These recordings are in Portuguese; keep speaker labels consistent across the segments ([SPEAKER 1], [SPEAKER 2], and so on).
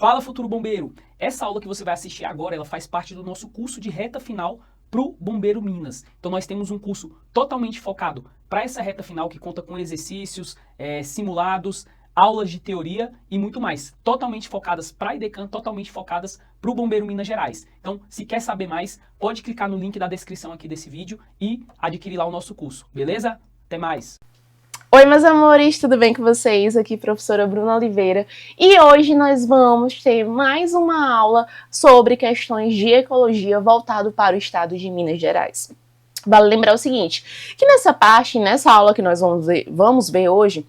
[SPEAKER 1] Fala, futuro bombeiro! Essa aula que você vai assistir agora, ela faz parte do nosso curso de reta final para o Bombeiro Minas. Então nós temos um curso totalmente focado para essa reta final que conta com exercícios, simulados, aulas de teoria e muito mais. Totalmente focadas para a IDECAN, totalmente focadas para o Bombeiro Minas Gerais. Então, se quer saber mais, pode clicar no link da descrição aqui desse vídeo e adquirir lá o nosso curso, beleza? Até mais!
[SPEAKER 2] Oi, meus amores, tudo bem com vocês? Aqui, professora Bruna Oliveira. E hoje nós vamos ter mais uma aula sobre questões de ecologia voltado para o estado de Minas Gerais. Vale lembrar o seguinte, que nessa aula que nós vamos ver hoje,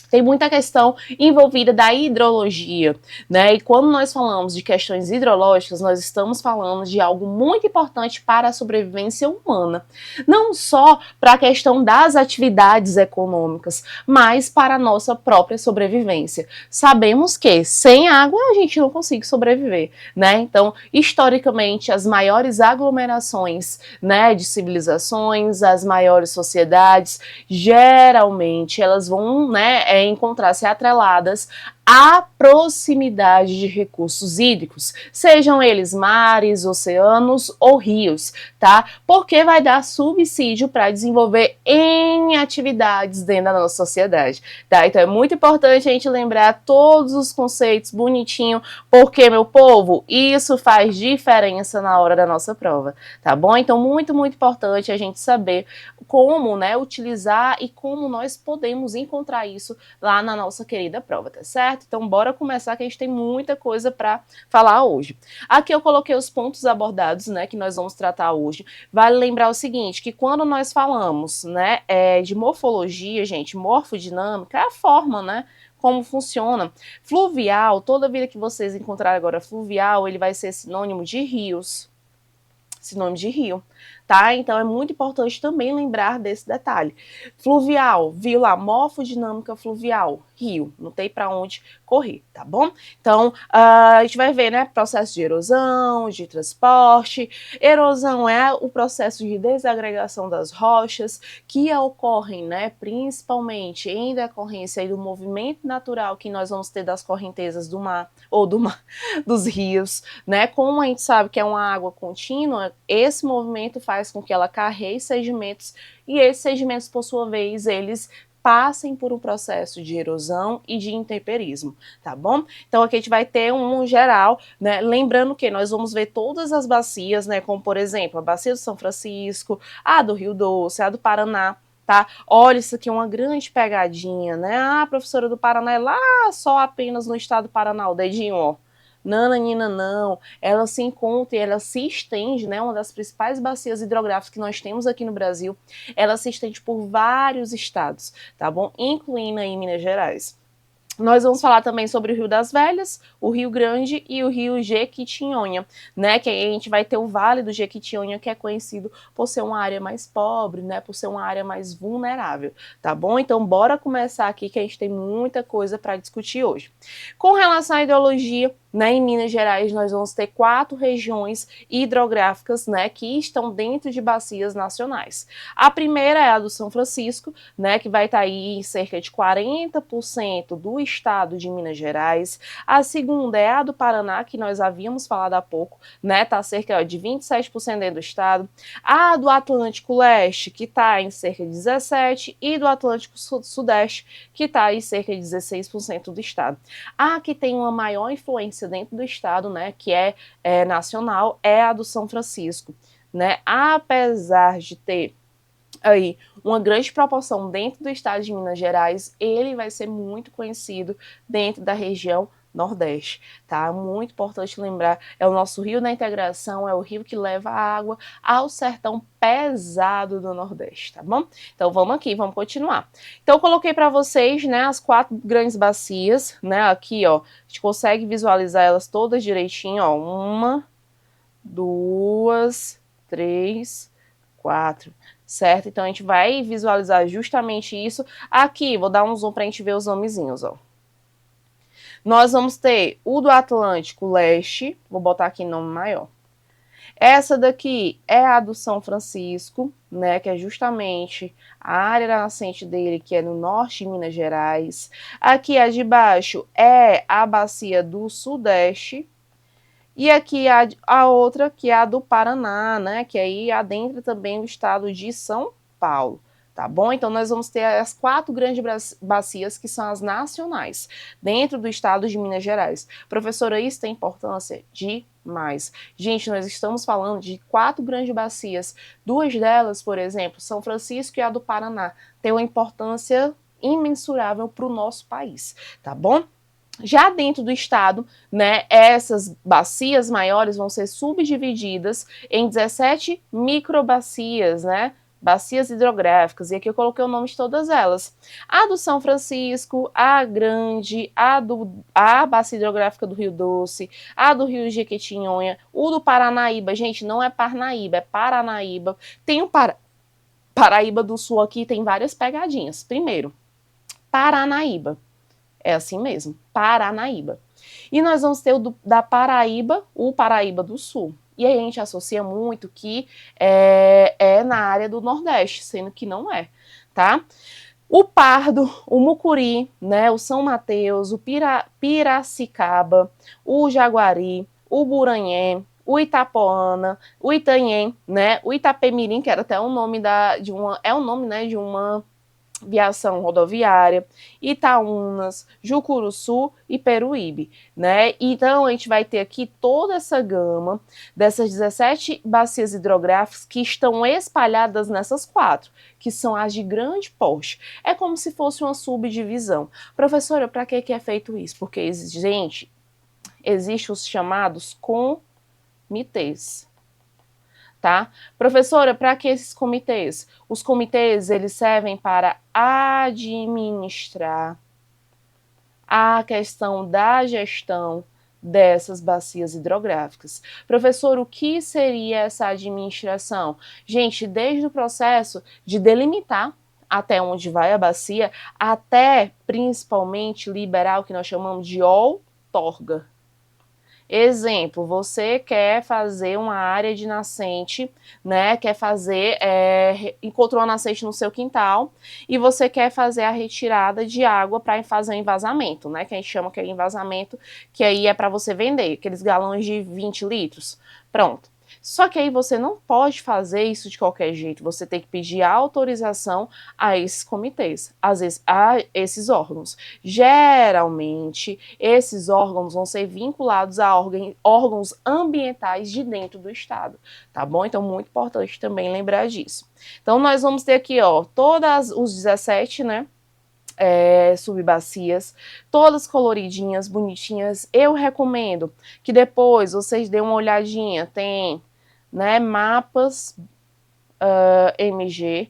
[SPEAKER 2] tem muita questão envolvida da hidrologia, né? E quando nós falamos de questões hidrológicas, nós estamos falando de algo muito importante para a sobrevivência humana. Não só para a questão das atividades econômicas, mas para a nossa própria sobrevivência. Sabemos que sem água a gente não consegue sobreviver, né? Então, historicamente, as maiores aglomerações, né, de civilizações, as maiores sociedades, geralmente elas vão, né, encontrar-se atreladas à proximidade de recursos hídricos, sejam eles mares, oceanos ou rios, tá? Porque vai dar subsídio para desenvolver N atividades dentro da nossa sociedade, tá? Então é muito importante a gente lembrar todos os conceitos bonitinho, porque, meu povo, isso faz diferença na hora da nossa prova, tá bom? Então muito importante a gente saber como, né, utilizar e como nós podemos encontrar isso lá na nossa querida prova, tá certo? Então bora começar que a gente tem muita coisa para falar hoje. Aqui eu coloquei os pontos abordados, né, que nós vamos tratar hoje. Vale lembrar o seguinte, que quando nós falamos, né, de morfologia, gente, morfodinâmica é a forma, né, como funciona. Fluvial, toda vida que vocês encontrarem agora fluvial, ele vai ser sinônimo de rios, sinônimo de rio, tá? Então é muito importante também lembrar desse detalhe. Fluvial, viu lá, morfodinâmica fluvial, rio, não tem para onde correr, tá bom? Então a gente vai ver, né, processo de erosão, de transporte. Erosão é o processo de desagregação das rochas que ocorrem, né, principalmente em decorrência do movimento natural que nós vamos ter das correntezas do mar ou dos rios, né? Como a gente sabe que é uma água contínua, esse movimento faz com que ela carregue sedimentos e esses sedimentos, por sua vez, eles passem por um processo de erosão e de intemperismo, tá bom? Então aqui a gente vai ter um geral, né? Lembrando que nós vamos ver todas as bacias, né? Como por exemplo, a bacia do São Francisco, a do Rio Doce, a do Paraná, tá? Olha, isso aqui é uma grande pegadinha, né? Ah, professora, do Paraná é lá só apenas no estado do Paraná, o dedinho, ó. Nananina, não, ela se encontra e ela se estende, né, uma das principais bacias hidrográficas que nós temos aqui no Brasil, ela se estende por vários estados, tá bom? Incluindo aí Minas Gerais. Nós vamos falar também sobre o Rio das Velhas, o Rio Grande e o Rio Jequitinhonha, né? Que aí a gente vai ter o Vale do Jequitinhonha, que é conhecido por ser uma área mais pobre, né? Por ser uma área mais vulnerável, tá bom? Então bora começar aqui que a gente tem muita coisa para discutir hoje. Com relação à hidrologia, né, em Minas Gerais nós vamos ter 4 regiões hidrográficas, né, que estão dentro de bacias nacionais. A primeira é a do São Francisco, né, que vai estar aí em cerca de 40% do estado de Minas Gerais. A segunda é a do Paraná, que nós havíamos falado há pouco, né, tá cerca de 27% dentro do estado. A do Atlântico Leste, que está em cerca de 17%, e do Atlântico Sudeste, que está em cerca de 16% do estado. A que tem uma maior influência dentro do estado, né, que é nacional, é a do São Francisco, né, apesar de ter aí uma grande proporção dentro do estado de Minas Gerais, ele vai ser muito conhecido dentro da região Nordeste, tá? Muito importante lembrar, é o nosso rio da integração, é o rio que leva a água ao sertão pesado do Nordeste, tá bom? Então vamos aqui, vamos continuar. Então eu coloquei para vocês, né, as 4 grandes bacias, né, aqui, ó, a gente consegue visualizar elas todas direitinho, ó, 1, 2, 3, 4, certo? Então a gente vai visualizar justamente isso. Aqui, vou dar um zoom para a gente ver os nomezinhos, ó. Nós vamos ter o do Atlântico Leste, vou botar aqui nome maior. Essa daqui é a do São Francisco, né, que é justamente a área nascente dele, que é no norte de Minas Gerais. Aqui a de baixo é a bacia do Sudeste. E aqui a outra, que é a do Paraná, né, que aí adentra também o estado de São Paulo. Tá bom? Então, nós vamos ter as 4 grandes bacias, que são as nacionais, dentro do estado de Minas Gerais. Professora, isso tem importância demais. Gente, nós estamos falando de 4 grandes bacias. 2 delas, por exemplo, São Francisco e a do Paraná, têm uma importância imensurável para o nosso país, tá bom? Já dentro do estado, né, essas bacias maiores vão ser subdivididas em 17 microbacias, né? Bacias hidrográficas, e aqui eu coloquei o nome de todas elas. A do São Francisco, a Grande, a Bacia Hidrográfica do Rio Doce, a do Rio Jequitinhonha, o do Paranaíba, gente, não é Parnaíba, é Paranaíba. Tem o Paraíba do Sul aqui, tem várias pegadinhas. Primeiro, Paranaíba. É assim mesmo, Paranaíba. E nós vamos ter da Paraíba, o Paraíba do Sul. E aí a gente associa muito que é na área do Nordeste, sendo que não é, tá? O Pardo, o Mucuri, né, o São Mateus, o Piracicaba, o Jaguari, o Buranhém, o Itapoana, o Itanhém, né, o Itapemirim, que era até o nome de uma viação rodoviária, Itaúnas, Jucuruçu e Peruíbe, né? Então a gente vai ter aqui toda essa gama dessas 17 bacias hidrográficas que estão espalhadas nessas 4, que são as de grande porte. É como se fosse uma subdivisão. Professora, para que é feito isso? Porque, gente, existem os chamados comitês. Tá? Professora, para que esses comitês? Os comitês, eles servem para administrar a questão da gestão dessas bacias hidrográficas. Professor, o que seria essa administração? Gente, desde o processo de delimitar até onde vai a bacia, até principalmente liberar o que nós chamamos de outorga. Exemplo, você quer fazer uma área de nascente, né? Quer fazer, encontrou uma nascente no seu quintal e você quer fazer a retirada de água para fazer o envasamento, né? Que a gente chama que é envasamento, que aí é para você vender, aqueles galões de 20 litros. Pronto. Só que aí você não pode fazer isso de qualquer jeito, você tem que pedir autorização a esses comitês, às vezes a esses órgãos. Geralmente, esses órgãos vão ser vinculados a órgãos ambientais de dentro do estado, tá bom? Então, muito importante também lembrar disso. Então, nós vamos ter aqui, ó, todas os 17, né? Subbacias, todas coloridinhas, bonitinhas. Eu recomendo que depois vocês dêem uma olhadinha, tem, né, mapas MG,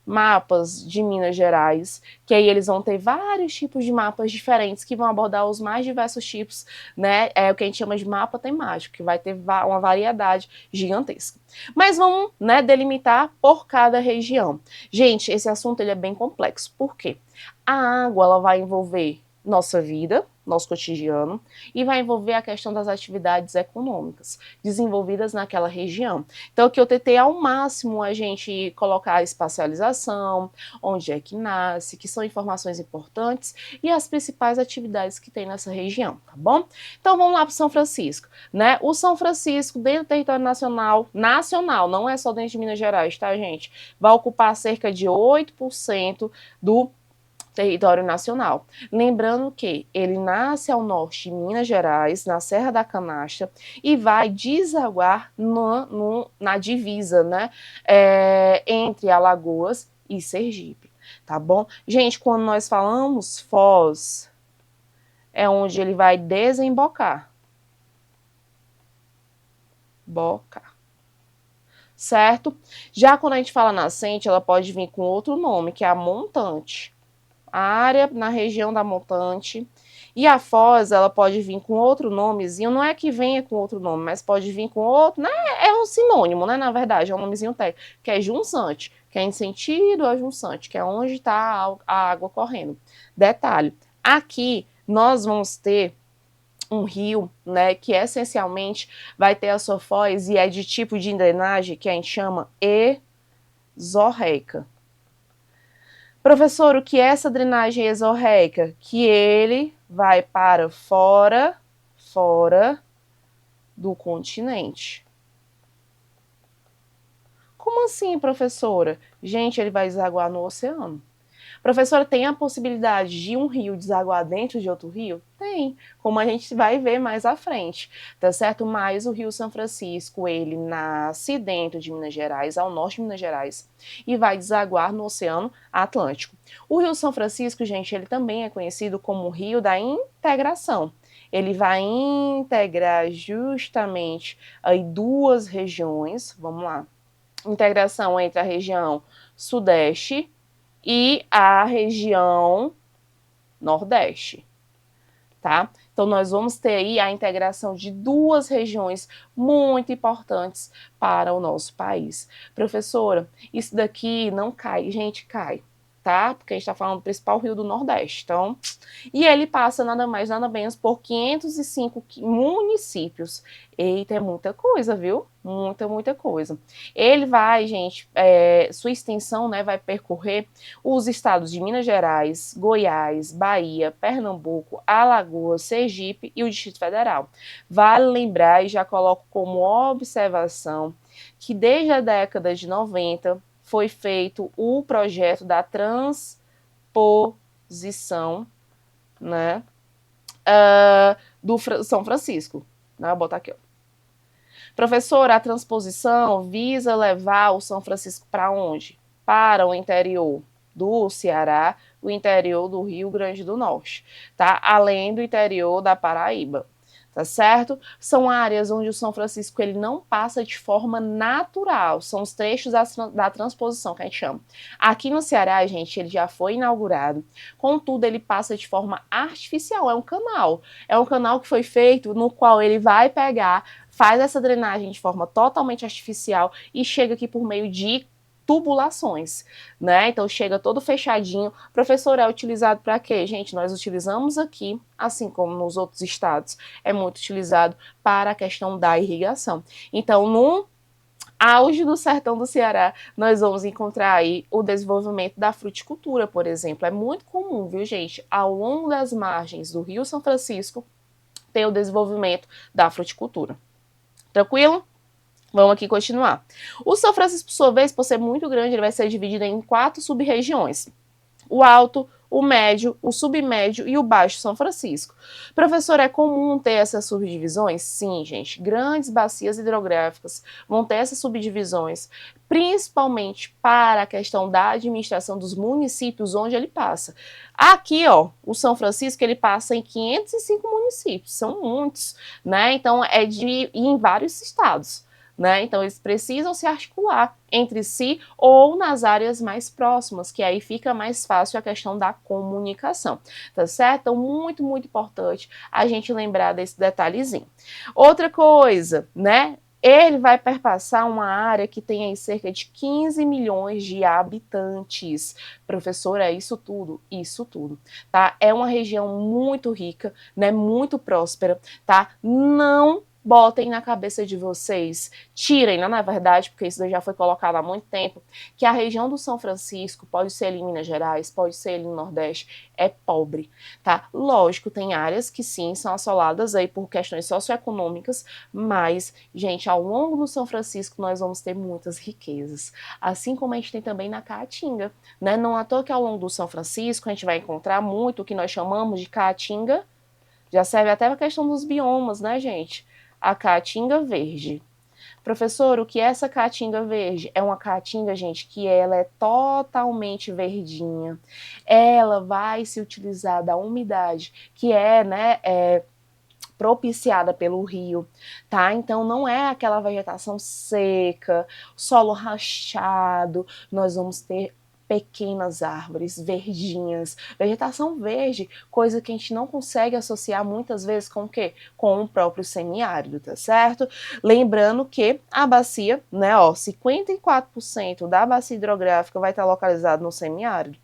[SPEAKER 2] mapas de Minas Gerais, que aí eles vão ter vários tipos de mapas diferentes que vão abordar os mais diversos tipos, né? É o que a gente chama de mapa temático, que vai ter uma variedade gigantesca. Mas vamos, né, delimitar por cada região. Gente, esse assunto ele é bem complexo. Por quê? A água ela vai envolver nossa vida, nosso cotidiano, e vai envolver a questão das atividades econômicas desenvolvidas naquela região. Então, aqui eu tentei ao máximo a gente colocar a espacialização, onde é que nasce, que são informações importantes e as principais atividades que tem nessa região, tá bom? Então, vamos lá para o São Francisco, né? O São Francisco, dentro do território nacional, não é só dentro de Minas Gerais, tá, gente? Vai ocupar cerca de 8% do território nacional. Lembrando que ele nasce ao norte de Minas Gerais, na Serra da Canastra, e vai desaguar na divisa, né, entre Alagoas e Sergipe, tá bom? Gente, quando nós falamos Foz, é onde ele vai desembocar. Certo? Já quando a gente fala nascente, ela pode vir com outro nome, que é a montante. A área na região da montante. E a foz, ela pode vir com outro nomezinho, não é que venha com outro nome, mas pode vir com outro, né? É um sinônimo, né? Na verdade, é um nomezinho técnico, que é junçante, que é em sentido a junçante, que é onde está a água correndo. Detalhe, aqui nós vamos ter um rio, né, que essencialmente vai ter a sua foz e é de tipo de drenagem que a gente chama exorreica. Professor, o que é essa drenagem exorreica? Que ele vai para fora do continente. Como assim, professora? Gente, ele vai desaguar no oceano. Professora, tem a possibilidade de um rio desaguar dentro de outro rio? Tem, como a gente vai ver mais à frente, tá certo? Mas o Rio São Francisco, ele nasce dentro de Minas Gerais, ao norte de Minas Gerais, e vai desaguar no Oceano Atlântico. O Rio São Francisco, gente, ele também é conhecido como o Rio da Integração. Ele vai integrar justamente aí duas regiões, vamos lá, integração entre a região sudeste e a região nordeste, tá? Então nós vamos ter aí a integração de duas regiões muito importantes para o nosso país. Professora, isso daqui não cai, gente, cai, tá? Porque a gente está falando do principal rio do Nordeste, então... E ele passa nada mais, nada menos por 505 municípios. Eita, é muita coisa, viu? Muita coisa. Ele vai, gente, sua extensão, né, vai percorrer os estados de Minas Gerais, Goiás, Bahia, Pernambuco, Alagoas, Sergipe e o Distrito Federal. Vale lembrar, e já coloco como observação, que desde a década de 90 foi feito o projeto da transposição, né, do São Francisco. Né, vou botar aqui, ó. Professora, a transposição visa levar o São Francisco para onde? Para o interior do Ceará, o interior do Rio Grande do Norte, tá? Além do interior da Paraíba, tá certo? São áreas onde o São Francisco ele não passa de forma natural, são os trechos da transposição que a gente chama. Aqui no Ceará, gente, ele já foi inaugurado, contudo ele passa de forma artificial, é um canal que foi feito no qual ele vai pegar, faz essa drenagem de forma totalmente artificial e chega aqui por meio de tubulações, né? Então chega todo fechadinho. Professor, é utilizado para quê? Gente, nós utilizamos aqui, assim como nos outros estados, é muito utilizado para a questão da irrigação. Então, no auge do sertão do Ceará, nós vamos encontrar aí o desenvolvimento da fruticultura, por exemplo. É muito comum, viu, gente, ao longo das margens do Rio São Francisco, ter o desenvolvimento da fruticultura. Tranquilo? Vamos aqui continuar. O São Francisco, por sua vez, por ser muito grande, ele vai ser dividido em 4 sub-regiões. O Alto, o Médio, o Submédio e o Baixo São Francisco. Professor, é comum ter essas subdivisões? Sim, gente. Grandes bacias hidrográficas vão ter essas subdivisões, principalmente para a questão da administração dos municípios onde ele passa. Aqui, ó, o São Francisco, ele passa em 505 municípios, são muitos, né? Então, é em vários estados. Né? Então, eles precisam se articular entre si ou nas áreas mais próximas, que aí fica mais fácil a questão da comunicação, tá certo? Então, muito importante a gente lembrar desse detalhezinho. Outra coisa, né? Ele vai perpassar uma área que tem aí cerca de 15 milhões de habitantes. Professora, é isso tudo? Isso tudo, tá? É uma região muito rica, né? Muito próspera, tá? Não botem na cabeça de vocês, tirem, não é verdade, porque isso já foi colocado há muito tempo, que a região do São Francisco, pode ser ali em Minas Gerais, pode ser ali no Nordeste, é pobre, tá? Lógico, tem áreas que sim, são assoladas aí por questões socioeconômicas, mas, gente, ao longo do São Francisco nós vamos ter muitas riquezas, assim como a gente tem também na Caatinga, né? Não à toa que ao longo do São Francisco a gente vai encontrar muito o que nós chamamos de Caatinga, já serve até a questão dos biomas, né, gente? A caatinga verde. Professor, o que é essa caatinga verde? É uma caatinga, gente, que ela é totalmente verdinha. Ela vai se utilizar da umidade que né, propiciada pelo rio, tá? Então não é aquela vegetação seca, solo rachado. Nós vamos ter pequenas árvores verdinhas, vegetação verde, coisa que a gente não consegue associar muitas vezes com o quê? Com o próprio semiárido, tá certo? Lembrando que a bacia, né, ó, 54% da bacia hidrográfica vai estar localizado no semiárido.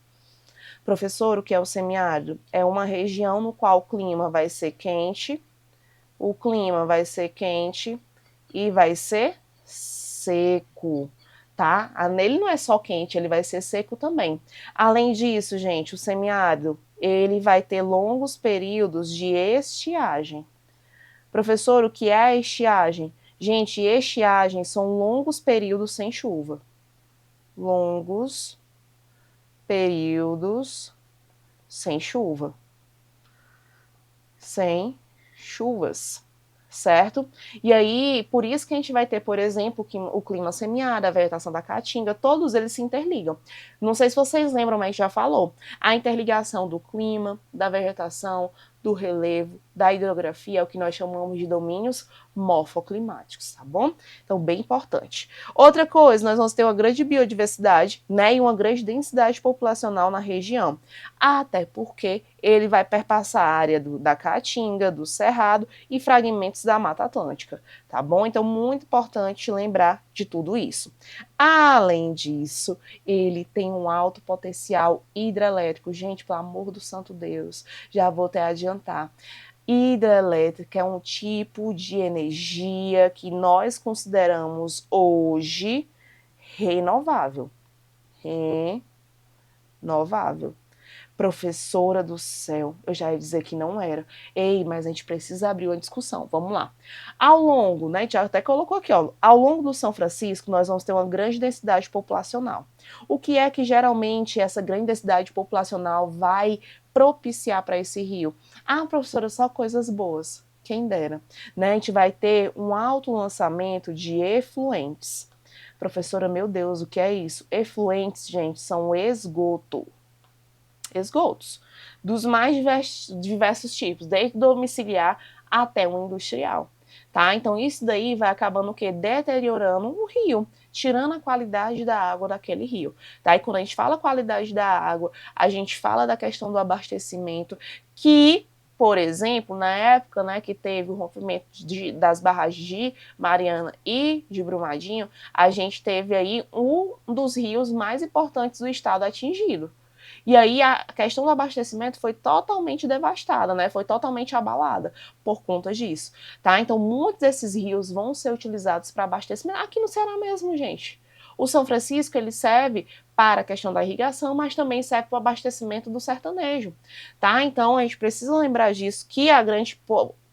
[SPEAKER 2] Professor, o que é o semiárido? É uma região no qual o clima vai ser quente, O clima vai ser quente e vai ser seco, tá? Nele não é só quente, ele vai ser seco também. Além disso, gente, o semiárido, ele vai ter longos períodos de estiagem. Professor, o que é a estiagem? Gente, estiagem são longos períodos sem chuva. Longos períodos sem chuva. Sem chuvas, certo? E aí, por isso que a gente vai ter, por exemplo, o clima semiárido, a vegetação da caatinga, todos eles se interligam. Não sei se vocês lembram, mas já falou. A interligação do clima, da vegetação, do relevo, da hidrografia, é o que nós chamamos de domínios morfoclimáticos, tá bom? Então, bem importante. Outra coisa, nós vamos ter uma grande biodiversidade, né, e uma grande densidade populacional na região. Até porque ele vai perpassar a área da Caatinga, do Cerrado e fragmentos da Mata Atlântica, tá bom? Então, muito importante lembrar de tudo isso. Além disso, ele tem um alto potencial hidrelétrico. Gente, pelo amor do santo Deus, já vou até adiantar. Hidrelétrica é um tipo de energia que nós consideramos hoje renovável. Renovável. Professora do céu, eu já ia dizer que não era. Ei, mas a gente precisa abrir uma discussão. Vamos lá. Ao longo, né, a gente até colocou aqui, ó, ao longo do São Francisco, nós vamos ter uma grande densidade populacional. O que é que geralmente essa grande densidade populacional vai propiciar para esse rio? Ah, professora, só coisas boas. Quem dera. Né? A gente vai ter um alto lançamento de efluentes. Professora, meu Deus, o que é isso? Efluentes, gente, são esgotos dos mais diversos tipos, desde domiciliar até o industrial, tá? Então isso daí vai acabando o quê? Deteriorando o rio, tirando a qualidade da água daquele rio, tá? E quando a gente fala qualidade da água, a gente fala da questão do abastecimento, que, por exemplo, na época, né, que teve o rompimento das barragens de Mariana e de Brumadinho, a gente teve aí um dos rios mais importantes do estado atingido. E aí a questão do abastecimento foi totalmente devastada, né? Foi totalmente abalada por conta disso, tá? Então muitos desses rios vão ser utilizados para abastecimento aqui no Ceará mesmo, gente. O São Francisco, ele serve para a questão da irrigação, mas também serve para o abastecimento do sertanejo, tá? Então a gente precisa lembrar disso, que a grande,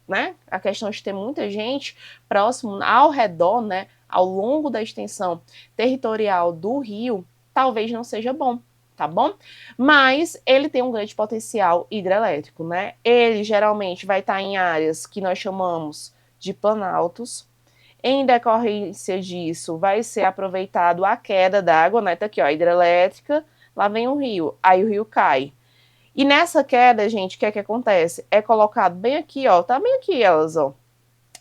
[SPEAKER 2] né, a questão de ter muita gente próximo, ao redor, né, ao longo da extensão territorial do rio, talvez não seja bom, tá bom? Mas ele tem um grande potencial hidrelétrico, né? Ele geralmente vai estar em áreas que nós chamamos de planaltos. Em decorrência disso, vai ser aproveitado a queda d'água, né? Tá aqui, ó, hidrelétrica, lá vem o rio, aí o rio cai. E nessa queda, gente, o que é que acontece? É colocado bem aqui, ó, tá bem aqui elas, ó.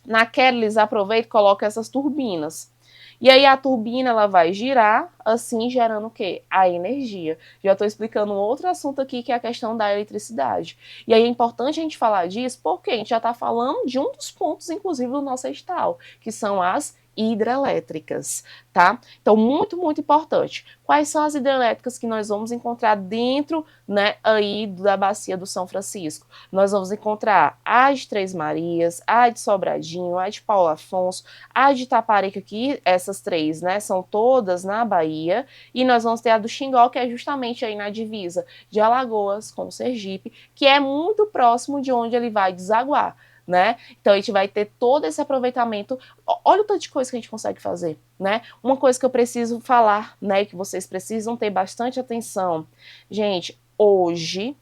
[SPEAKER 2] Na queda, eles aproveitam e colocam essas turbinas. E aí a turbina ela vai girar, assim gerando o quê? A energia. Já estou explicando um outro assunto aqui, que é a questão da eletricidade. E aí é importante a gente falar disso, porque a gente já está falando de um dos pontos, inclusive, do nosso edital, que são as hidrelétricas, tá? Então, muito, muito importante. Quais são as hidrelétricas que nós vamos encontrar dentro, né, aí da bacia do São Francisco? Nós vamos encontrar a de Três Marias, a de Sobradinho, a de Paulo Afonso, a de Itaparica, que essas três, né, são todas na Bahia, e nós vamos ter a do Xingó, que é justamente aí na divisa de Alagoas com Sergipe, que é muito próximo de onde ele vai desaguar, né? Então a gente vai ter todo esse aproveitamento. Olha o tanto de coisa que a gente consegue fazer, né? Uma coisa que eu preciso falar, né, que vocês precisam ter bastante atenção. Gente, hoje,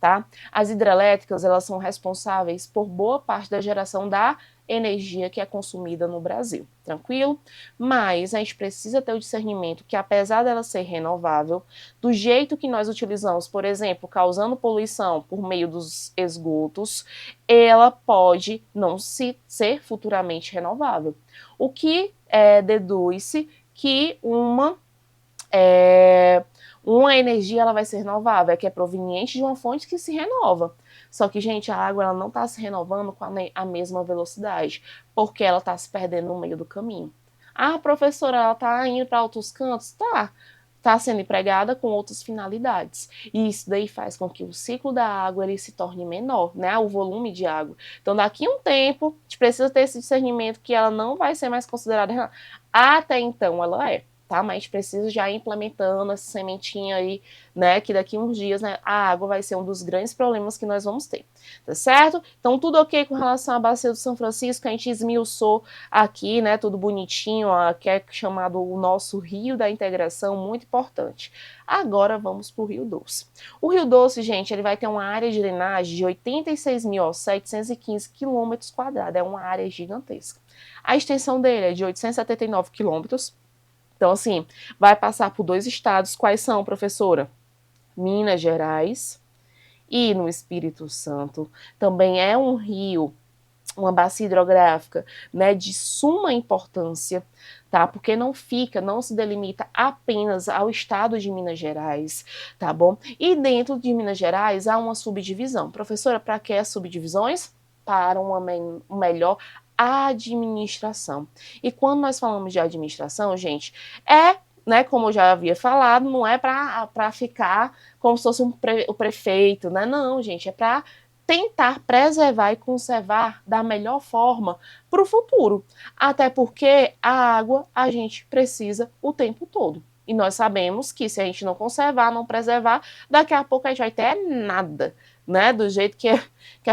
[SPEAKER 2] tá? As hidrelétricas, elas são responsáveis por boa parte da geração da energia que é consumida no Brasil, tranquilo? Mas a gente precisa ter o discernimento que, apesar dela ser renovável, do jeito que nós utilizamos, por exemplo, causando poluição por meio dos esgotos, ela pode não ser futuramente renovável. O que deduz-se que uma energia ela vai ser renovável, que é proveniente de uma fonte que se renova. Só que, gente, a água ela não está se renovando com a mesma velocidade, porque ela está se perdendo no meio do caminho. Ah, professora, ela está indo para outros cantos? Tá. está sendo empregada com outras finalidades. E isso daí faz com que o ciclo da água ele se torne menor, né? O volume de água. Então, daqui a um tempo, a gente precisa ter esse discernimento que ela não vai ser mais considerada. Até então, ela é. Tá? Mas a gente precisa já ir implementando essa sementinha aí, né? Que daqui a uns dias, né, a água vai ser um dos grandes problemas que nós vamos ter, tá certo? Então, tudo ok com relação à bacia do São Francisco, a gente esmiuçou aqui, né? Tudo bonitinho, ó, que é chamado o nosso Rio da Integração, muito importante. Agora vamos para o Rio Doce. O Rio Doce, gente, ele vai ter uma área de drenagem de 86.715 quilômetros quadrados, é uma área gigantesca. A extensão dele é de 879 quilômetros. Então, assim, vai passar por 2 estados. Quais são, professora? Minas Gerais e no Espírito Santo. Também é um rio, uma bacia hidrográfica, né, de suma importância, tá? Porque não se delimita apenas ao estado de Minas Gerais, tá bom? E dentro de Minas Gerais há uma subdivisão. Professora, para que as subdivisões? Para uma melhor administração. E quando nós falamos de administração, gente, né, como eu já havia falado, não é para ficar como se fosse o prefeito, né? Não, gente, é para tentar preservar e conservar da melhor forma para o futuro. Até porque a água a gente precisa o tempo todo. E nós sabemos que se a gente não conservar, não preservar, daqui a pouco a gente vai ter nada, né? Do jeito que a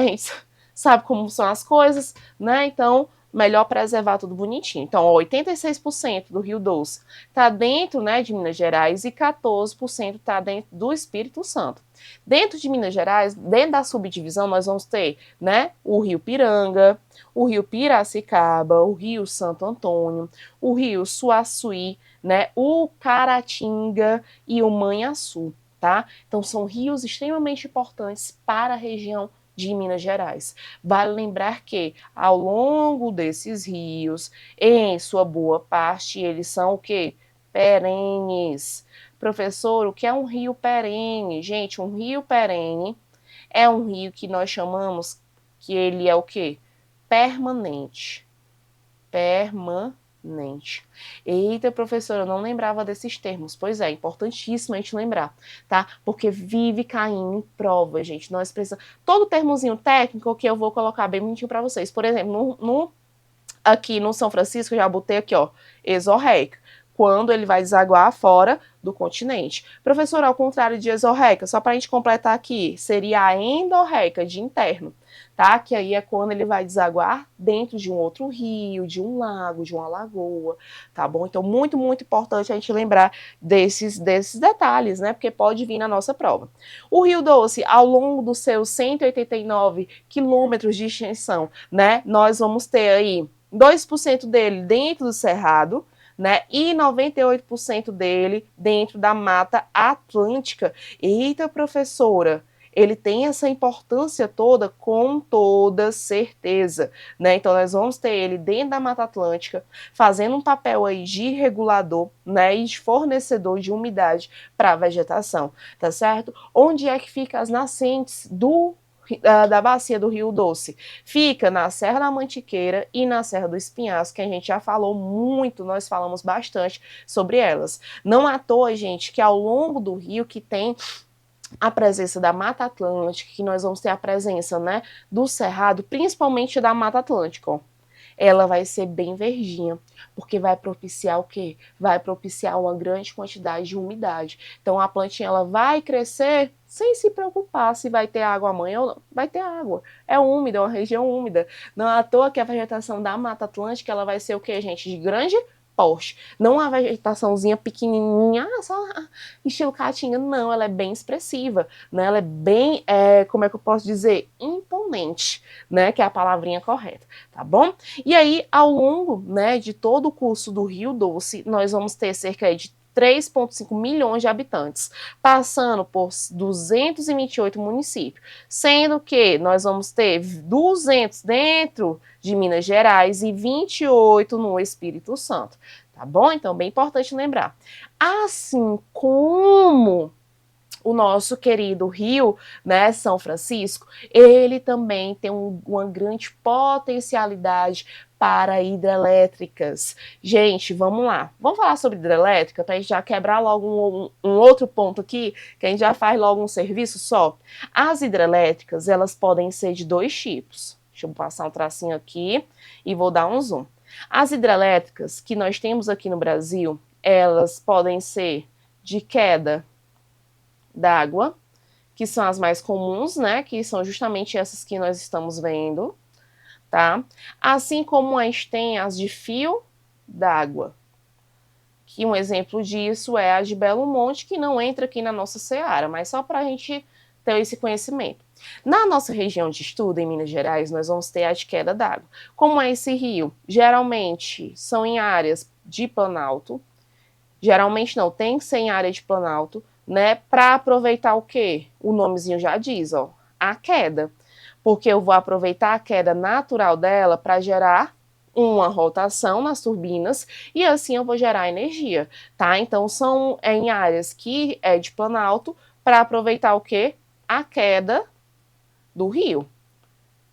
[SPEAKER 2] gente sabe como são as coisas, né? Então, melhor preservar tudo bonitinho. Então, 86% do Rio Doce está dentro, né, de Minas Gerais e 14% está dentro do Espírito Santo. Dentro de Minas Gerais, dentro da subdivisão, nós vamos ter, né, o Rio Piranga, o Rio Piracicaba, o Rio Santo Antônio, o Rio Suaçuí, né, o Caratinga e o Manhaçu, tá? Então, são rios extremamente importantes para a região de Minas Gerais. Vale lembrar que, ao longo desses rios, em sua boa parte, eles são o quê? Perenes. Professor, o que é um rio perene? Gente, um rio perene é um rio que nós chamamos que ele é o quê? Permanente. Permanente. Eita, professora, eu não lembrava desses termos. Pois é, importantíssimo a gente lembrar, tá? Porque vive caindo em prova, gente. Nós precisamos... Todo termozinho técnico que eu vou colocar bem bonitinho para vocês. Por exemplo, aqui no São Francisco, eu já botei aqui, ó, exorreica. Quando ele vai desaguar fora do continente. Professor, ao contrário de exorreica, só para a gente completar aqui, seria a endorreica, de interno, tá? Que aí é quando ele vai desaguar dentro de um outro rio, de um lago, de uma lagoa, tá bom? Então, muito, muito importante a gente lembrar desses detalhes, né? Porque pode vir na nossa prova. O Rio Doce, ao longo dos seus 189 quilômetros de extensão, né? Nós vamos ter aí 2% dele dentro do cerrado, né? E 98% dele dentro da Mata Atlântica. Eita, professora, ele tem essa importância toda, com toda certeza, né? Então, nós vamos ter ele dentro da Mata Atlântica, fazendo um papel aí de regulador, né? E de fornecedor de umidade para a vegetação, tá certo? Onde é que ficam as nascentes da bacia do Rio Doce? Fica na Serra da Mantiqueira e na Serra do Espinhaço, que a gente já falou muito, nós falamos bastante sobre elas. Não à toa, gente, que ao longo do rio que tem a presença da Mata Atlântica, que nós vamos ter a presença, né, do Cerrado, principalmente da Mata Atlântica, ó. Ela vai ser bem verdinha, porque vai propiciar o quê? Vai propiciar uma grande quantidade de umidade. Então, a plantinha ela vai crescer sem se preocupar se vai ter água amanhã ou não. Vai ter água. É úmida, é uma região úmida. Não é à toa que a vegetação da Mata Atlântica ela vai ser o quê, gente? De grande porte. Não uma vegetaçãozinha pequenininha, só estilo caatinga, não, ela é bem expressiva, né? Ela é bem, como é que eu posso dizer? Imponente, né? Que é a palavrinha correta, tá bom? E aí, ao longo, né, de todo o curso do Rio Doce, nós vamos ter cerca de 3,5 milhões de habitantes, passando por 228 municípios, sendo que nós vamos ter 200 dentro de Minas Gerais e 28 no Espírito Santo, tá bom? Então, bem importante lembrar. Assim como o nosso querido rio, né, São Francisco, ele também tem uma grande potencialidade para hidrelétricas. Gente, vamos lá. Vamos falar sobre hidrelétrica para a gente já quebrar logo um outro ponto aqui, que a gente já faz logo um serviço só. As hidrelétricas, elas podem ser de dois tipos. Deixa eu passar um tracinho aqui e vou dar um zoom. As hidrelétricas que nós temos aqui no Brasil, elas podem ser de queda d'água, que são as mais comuns, né? Que são justamente essas que nós estamos vendo, tá? Assim como a gente tem as de fio d'água, que um exemplo disso é a de Belo Monte, que não entra aqui na nossa seara, mas só para a gente ter esse conhecimento. Na nossa região de estudo, em Minas Gerais, nós vamos ter a de queda d'água. Como é esse rio? Geralmente são em áreas de planalto, geralmente não, tem que ser em área de planalto, né, para aproveitar o quê? O nomezinho já diz, ó, a queda. Porque eu vou aproveitar a queda natural dela para gerar uma rotação nas turbinas e assim eu vou gerar energia, tá? Então são em áreas que é de planalto para aproveitar o quê? A queda do rio.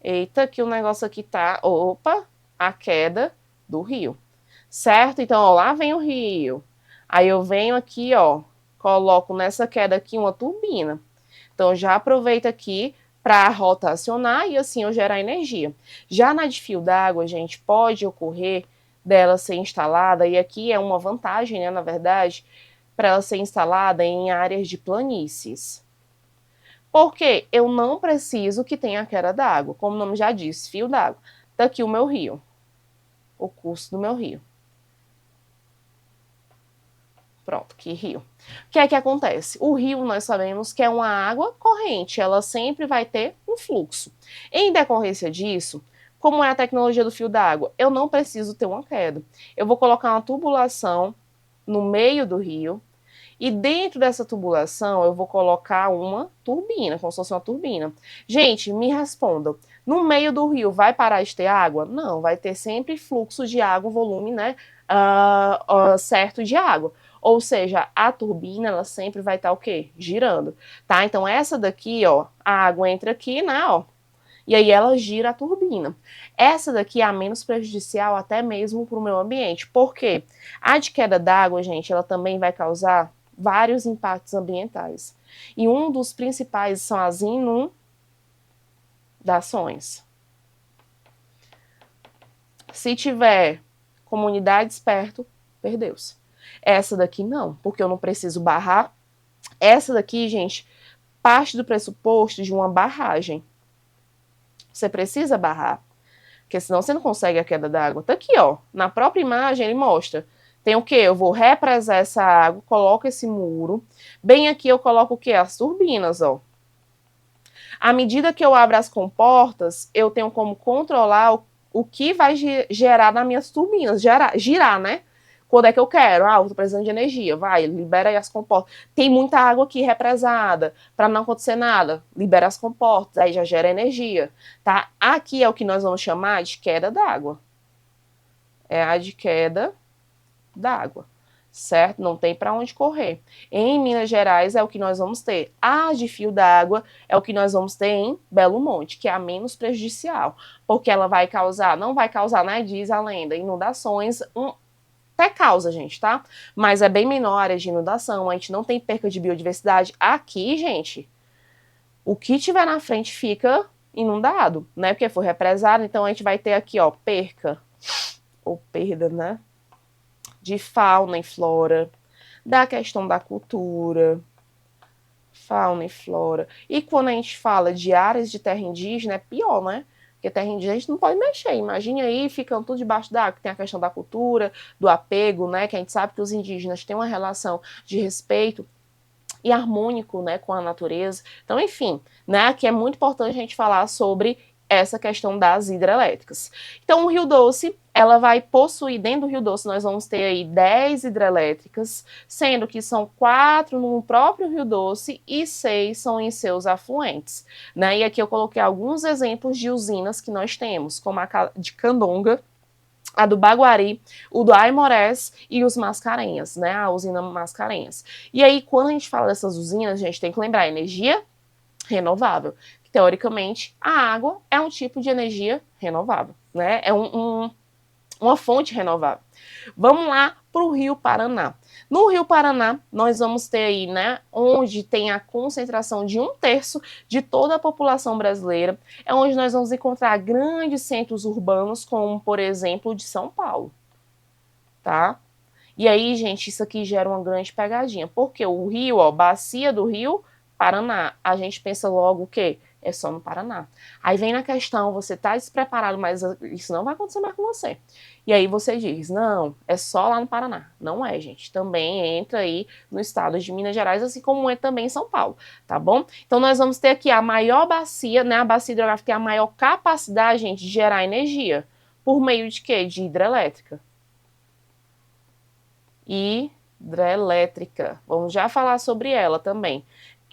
[SPEAKER 2] Eita, que o negócio aqui tá, opa, a queda do rio. Certo? Então, ó, lá vem o rio. Aí eu venho aqui, ó, coloco nessa queda aqui uma turbina. Então já aproveito aqui para rotacionar e assim eu gerar energia. Já na de fio d'água, gente, pode ocorrer dela ser instalada, e aqui é uma vantagem, né, na verdade, para ela ser instalada em áreas de planícies. Porque eu não preciso que tenha queda d'água, como o nome já diz, fio d'água. Tá aqui o meu rio, o curso do meu rio. Pronto, que rio. O que é que acontece? O rio, nós sabemos que é uma água corrente, ela sempre vai ter um fluxo. Em decorrência disso, como é a tecnologia do fio d'água? Eu não preciso ter uma queda. Eu vou colocar uma tubulação no meio do rio, e dentro dessa tubulação eu vou colocar uma turbina, como se fosse uma turbina. Gente, me respondam, no meio do rio vai parar de ter água? Não, vai ter sempre fluxo de água, volume, né, certo de água. Ou seja, a turbina, ela sempre vai estar o quê? Girando, tá? Então essa daqui, ó, a água entra aqui, né, ó, e aí ela gira a turbina. Essa daqui é a menos prejudicial até mesmo para o meio ambiente. Por quê? A de queda d'água, gente, ela também vai causar vários impactos ambientais. E um dos principais são as inundações. Se tiver comunidades perto, perdeu-se. Essa daqui não, porque eu não preciso barrar. Essa daqui, gente, parte do pressuposto de uma barragem. Você precisa barrar, porque senão você não consegue a queda d'água. Tá aqui, ó, na própria imagem ele mostra. Tem o quê? Eu vou represar essa água, coloco esse muro. Bem aqui eu coloco o quê? As turbinas, ó. À medida que eu abro as comportas, eu tenho como controlar o que vai gerar nas minhas turbinas. Girar, né? Quando é que eu quero? Ah, eu tô precisando de energia. Vai, libera aí as comportas. Tem muita água aqui represada, para não acontecer nada. Libera as comportas, aí já gera energia, tá? Aqui é o que nós vamos chamar de queda d'água. É a de queda d'água, certo? Não tem para onde correr. Em Minas Gerais é o que nós vamos ter. A de fio d'água é o que nós vamos ter em Belo Monte, que é a menos prejudicial, porque ela vai causar, não vai causar, né, diz a lenda, inundações, até causa, gente, tá? Mas é bem menor a área de inundação, a gente não tem perca de biodiversidade. Aqui, gente, o que tiver na frente fica inundado, né? Porque foi represado, então a gente vai ter aqui, ó, perca, ou perda, né? De fauna e flora, da questão da cultura, fauna e flora. E quando a gente fala de áreas de terra indígena, é pior, né? Porque terra indígena a gente não pode mexer. Imagine aí, ficando tudo debaixo d'água, que tem a questão da cultura, do apego, né? Que a gente sabe que os indígenas têm uma relação de respeito e harmônico, né, com a natureza. Então, enfim, né, aqui é muito importante a gente falar sobre essa questão das hidrelétricas. Então, o Rio Doce, ela vai possuir, dentro do Rio Doce, nós vamos ter aí 10 hidrelétricas, sendo que são 4 no próprio Rio Doce e 6 são em seus afluentes, né? E aqui eu coloquei alguns exemplos de usinas que nós temos, como a de Candonga, a do Baguari, o do Aimorés e os Mascarenhas, né? A usina Mascarenhas. E aí, quando a gente fala dessas usinas, a gente tem que lembrar energia renovável. Teoricamente, a água é um tipo de energia renovável, né? É uma fonte renovável. Vamos lá para o Rio Paraná. No Rio Paraná, nós vamos ter aí, né, onde tem a concentração de 1/3 de toda a população brasileira, é onde nós vamos encontrar grandes centros urbanos, como, por exemplo, o de São Paulo, tá? E aí, gente, isso aqui gera uma grande pegadinha, porque o rio, ó, bacia do Rio Paraná, a gente pensa logo o quê? É só no Paraná. Aí vem na questão, você tá despreparado, mas isso não vai acontecer mais com você. E aí você diz, não, é só lá no Paraná. Não é, gente. Também entra aí no estado de Minas Gerais, assim como é também em São Paulo, tá bom? Então nós vamos ter aqui a maior bacia, né? A bacia hidrográfica tem a maior capacidade, gente, de gerar energia. Por meio de quê? De hidrelétrica. Hidrelétrica. Vamos já falar sobre ela também.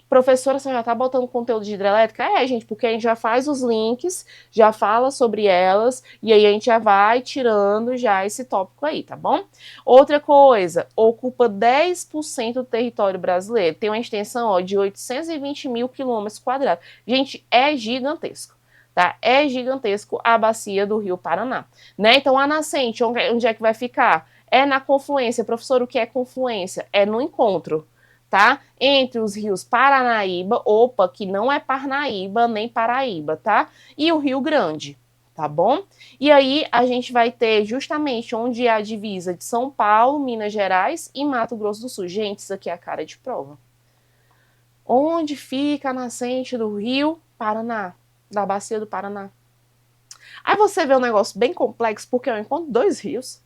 [SPEAKER 2] Professora, você já está botando conteúdo de hidrelétrica? É, gente, porque a gente já faz os links, já fala sobre elas, e aí a gente já vai tirando já esse tópico aí, tá bom? Outra coisa, ocupa 10% do território brasileiro, tem uma extensão, ó, de 820 mil quilômetros quadrados. Gente, é gigantesco. Tá? É gigantesco a bacia do Rio Paraná, né? Então a nascente, onde é que vai ficar? É na confluência. Professor, o que é confluência? É no encontro, tá? Entre os rios Paranaíba, que não é Parnaíba nem Paraíba, tá? E o Rio Grande, tá bom? E aí a gente vai ter justamente onde é a divisa de São Paulo, Minas Gerais e Mato Grosso do Sul. Gente, isso aqui é a cara de prova. Onde fica a nascente do Rio Paraná? Da bacia do Paraná. Aí você vê um negócio bem complexo, porque eu encontro 2 rios,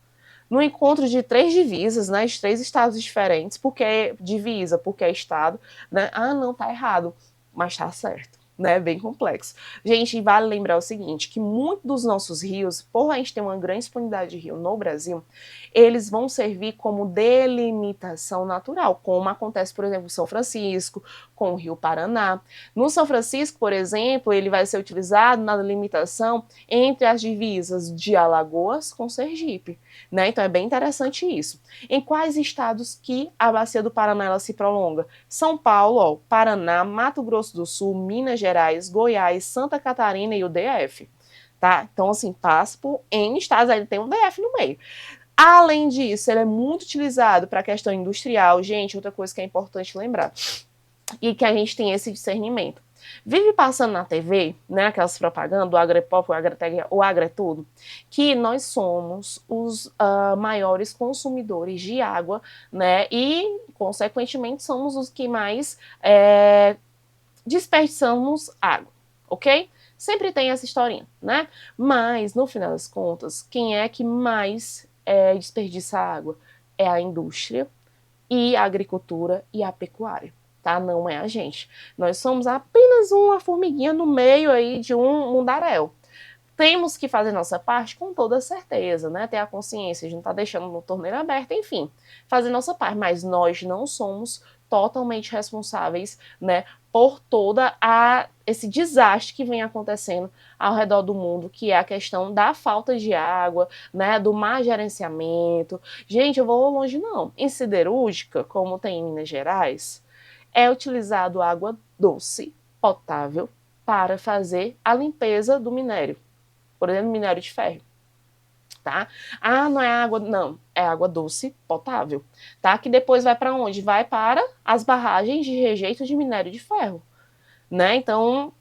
[SPEAKER 2] no encontro de 3 divisas, né, de 3 estados diferentes, porque é divisa, porque é estado, né? Ah, não, tá errado, mas tá certo, né? Bem complexo. Gente, vale lembrar o seguinte, que muitos dos nossos rios, por a gente ter uma grande disponibilidade de rio no Brasil, eles vão servir como delimitação natural, como acontece, por exemplo, em São Francisco, com o Rio Paraná. No São Francisco, por exemplo, ele vai ser utilizado na delimitação entre as divisas de Alagoas com Sergipe, né? Então é bem interessante isso. Em quais estados que a bacia do Paraná ela se prolonga? São Paulo, ó, Paraná, Mato Grosso do Sul, Minas Gerais, Goiás, Santa Catarina e o DF. Tá? Então, assim, passa por N estados, aí tem um DF no meio. Além disso, ele é muito utilizado para a questão industrial. Gente, outra coisa que é importante lembrar, e que a gente tem esse discernimento. Vive passando na TV, né, aquelas propagandas do Agrepop, o Agretec, o Agretudo, que nós somos os maiores consumidores de água, né, e, consequentemente, somos os que mais desperdiçamos água, ok? Sempre tem essa historinha, né? Mas, no final das contas, quem é que mais desperdiça água? É a indústria e a agricultura e a pecuária, tá? Não é a gente. Nós somos apenas uma formiguinha no meio aí de um mundaréu. Temos que fazer nossa parte com toda certeza, né? Ter a consciência de não estar deixando no torneiro aberto, enfim, fazer nossa parte. Mas nós não somos totalmente responsáveis, né, por toda esse desastre que vem acontecendo ao redor do mundo, que é a questão da falta de água, né, do má gerenciamento. Gente, eu vou longe não. Em siderúrgica, como tem em Minas Gerais, é utilizado água doce, potável, para fazer a limpeza do minério. Por exemplo, minério de ferro. Tá? Ah, não é água, não, é água doce potável, tá? Que depois vai para onde? Vai para as barragens de rejeito de minério de ferro, né? Então,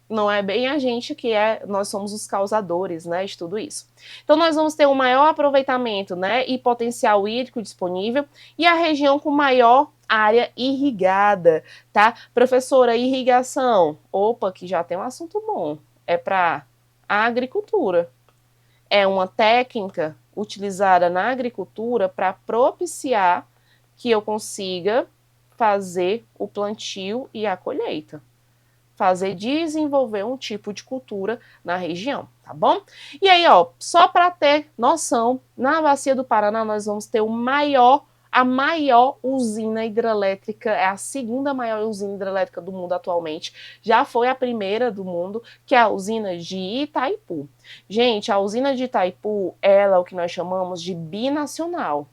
[SPEAKER 2] não é bem a gente que nós somos os causadores, né, de tudo isso. Então, nós vamos ter um maior aproveitamento, né, e potencial hídrico disponível e a região com maior área irrigada, tá? Professora, irrigação, opa, que já tem um assunto bom, é para a agricultura. É uma técnica utilizada na agricultura para propiciar que eu consiga fazer o plantio e a colheita. Desenvolver um tipo de cultura na região, tá bom? E aí, ó, só para ter noção, na bacia do Paraná nós vamos ter o maior a maior usina hidrelétrica, é a segunda maior usina hidrelétrica do mundo atualmente, já foi a primeira do mundo, que é a usina de Itaipu. Gente, a usina de Itaipu, ela é o que nós chamamos de binacional.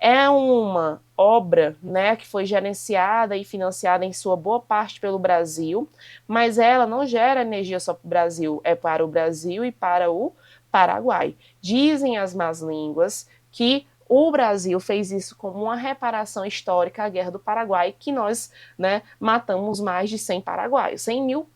[SPEAKER 2] É uma obra, né, que foi gerenciada e financiada em sua boa parte pelo Brasil, mas ela não gera energia só para o Brasil, é para o Brasil e para o Paraguai. Dizem as más línguas que o Brasil fez isso como uma reparação histórica à Guerra do Paraguai, que nós, né, matamos mais de 100 paraguaios, 100 mil